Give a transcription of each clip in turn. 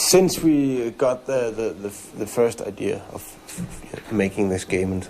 Since we got the first idea of making this game, and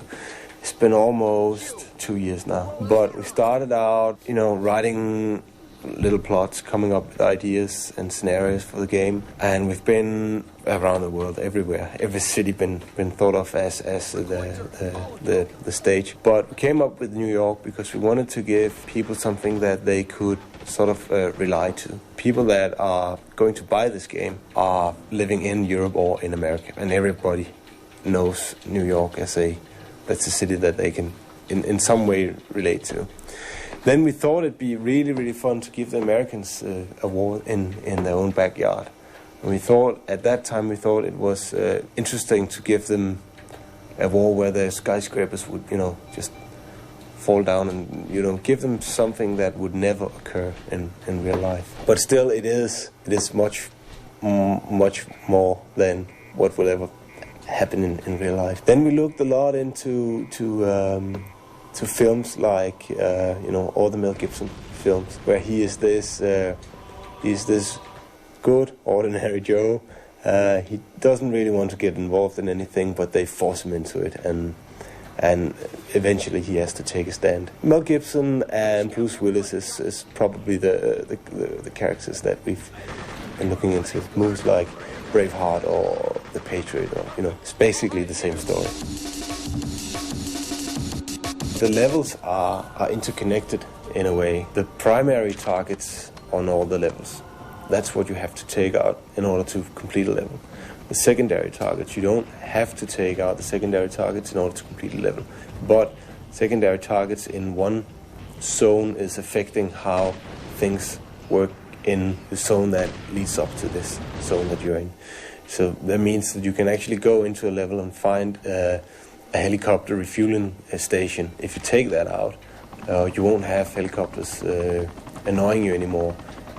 it's been almost 2 years now. But we started out, writing little plots, coming up with ideas and scenarios for the game, and we've been around the world, everywhere. Every city been thought of as the stage. But we came up with New York because we wanted to give people something that they could sort of rely to. People that are going to buy this game are living in Europe or in America, and everybody knows New York that's a city that they can in some way relate to. Then we thought it'd be really, really fun to give the Americans a war in their own backyard. And at that time it was interesting to give them a war where the skyscrapers would, just fall down, and, give them something that would never occur in real life. But still, it is much more than what will ever happen in real life. Then we looked a lot into films like all the Mel Gibson films, where he's this good ordinary Joe. He doesn't really want to get involved in anything, but they force him into it, and eventually he has to take a stand. Mel Gibson and Bruce Willis is probably the characters that we've been looking into. Movies like Braveheart or The Patriot, or it's basically the same story. The levels are interconnected in a way. The primary targets on all the levels, that's what you have to take out in order to complete a level. The secondary targets, you don't have to take out the secondary targets in order to complete a level. But secondary targets in one zone is affecting how things work in the zone that leads up to this zone that you're in. So that means that you can actually go into a level and find a helicopter refueling station. If you take that out, you won't have helicopters annoying you anymore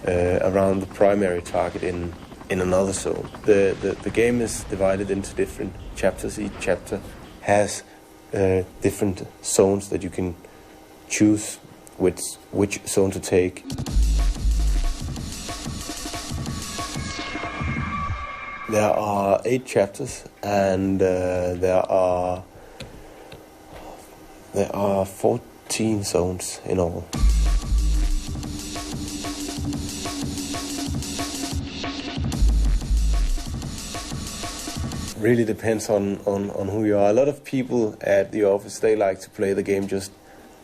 around the primary target in another zone. The game is divided into different chapters. Each chapter has different zones that you can choose which zone to take. There are 8 chapters, and there are 14 zones in all. Really depends on who you are. A lot of people at the office, they like to play the game just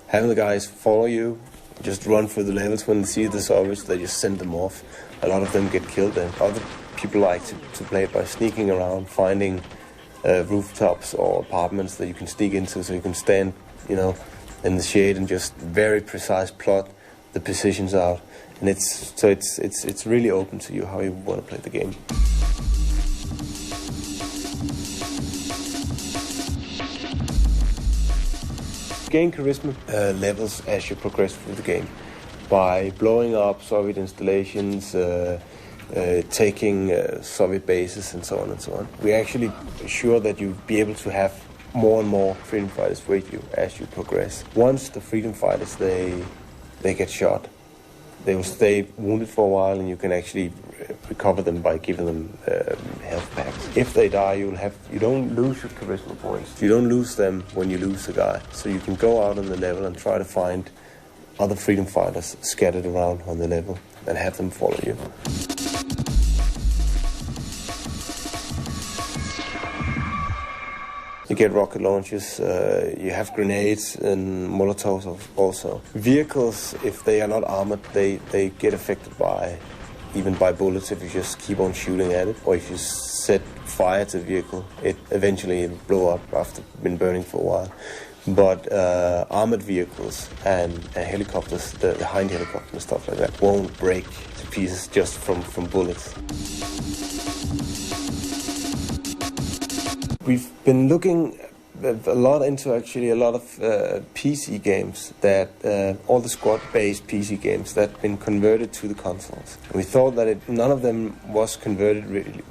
having the guys follow you, just run through the levels. When they see the zombies, they just send them off. A lot of them get killed, and other people like to play it by sneaking around, finding rooftops or apartments that you can sneak into, so you can stand, in the shade and just very precise plot the positions out. And it's really open to you how you want to play the game. Gain charisma levels as you progress through the game by blowing up Soviet installations, taking Soviet bases, and so on and so on. We're actually sure that you'll be able to have more and more freedom fighters with you as you progress. Once the freedom fighters they get shot, they will stay wounded for a while, and you can actually recover them by giving them health packs. If they die, you don't lose your charisma points. You don't lose them when you lose a guy. So you can go out on the level and try to find other freedom fighters scattered around on the level and have them follow you. You get rocket launches, you have grenades and molotovs also. Vehicles, if they are not armored, they get affected even by bullets if you just keep on shooting at it. Or if you set fire to the vehicle, it eventually will blow up after been burning for a while. But armored vehicles and helicopters, the hind helicopter and stuff like that, won't break to pieces just from bullets. We've been looking a lot into a lot of PC games all the squad-based PC games that have been converted to the consoles. And we thought that none of them was converted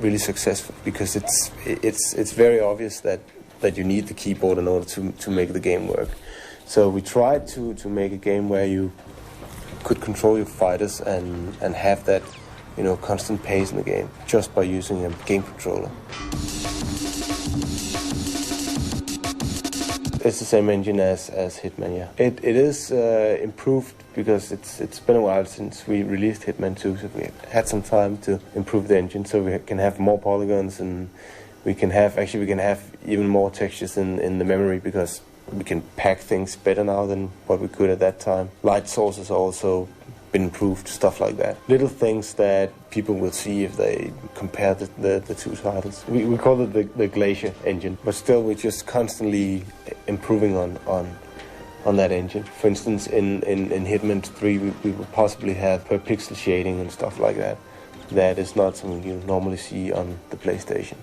really successful, because it's very obvious that you need the keyboard in order to make the game work. So we tried to make a game where you could control your fighters and have that constant pace in the game just by using a game controller. It's the same engine as Hitman, yeah. It is improved because it's been a while since we released Hitman 2, so we had some time to improve the engine so we can have more polygons, and we can have even more textures in the memory because we can pack things better now than what we could at that time. Light sources also been improved, stuff like that. Little things that people will see if they compare the two titles. We call it the Glacier engine, but still we're just constantly improving on that engine. For instance, in Hitman 3 we will possibly have per pixel shading and stuff like that. That is not something you normally see on the PlayStation.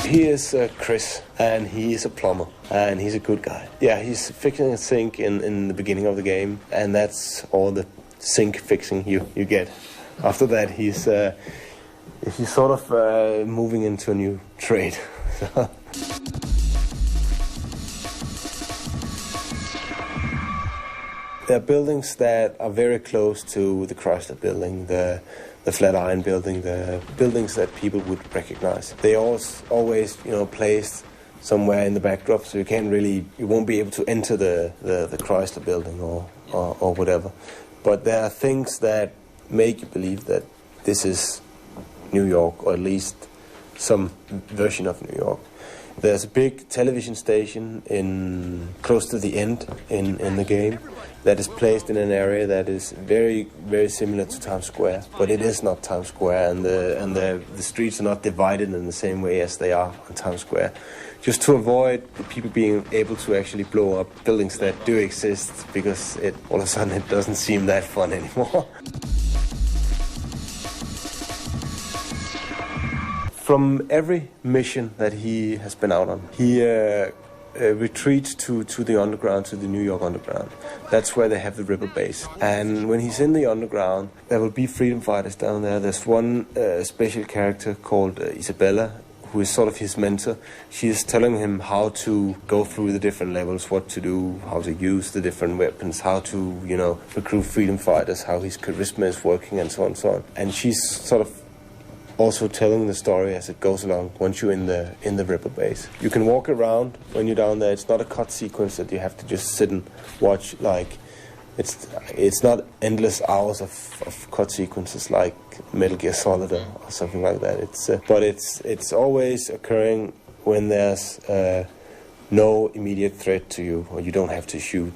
He is Chris, and he is a plumber, and he's a good guy. Yeah, he's fixing a sink in the beginning of the game, and that's all the sink fixing you get. After that, he's sort of moving into a new trade. There are buildings that are very close to the Chrysler building, the Flatiron building, the buildings that people would recognize. They always placed somewhere in the backdrop, so you won't be able to enter the Chrysler building or whatever. But there are things that make you believe that this is New York, or at least some version of New York. There's a big television station close to the end in the game that is placed in an area that is very, very similar to Times Square, but it is not Times Square, and the streets are not divided in the same way as they are on Times Square. Just to avoid the people being able to actually blow up buildings that do exist, because all of a sudden it doesn't seem that fun anymore. From every mission that he has been out on, he retreats to the underground, to the New York underground. That's where they have the Ripper base. And when he's in the underground, there will be freedom fighters down there. There's one special character called Isabella, who is sort of his mentor. She is telling him how to go through the different levels, what to do, how to use the different weapons, how to, recruit freedom fighters, how his charisma is working, and so on and so on. And she's sort of also telling the story as it goes along once you're in the Ripper base. You can walk around when you're down there. It's not a cut sequence that you have to just sit and watch. Like it's not endless hours of cut sequences like Metal Gear Solid or something like that. But it's always occurring when there's no immediate threat to you, or you don't have to shoot.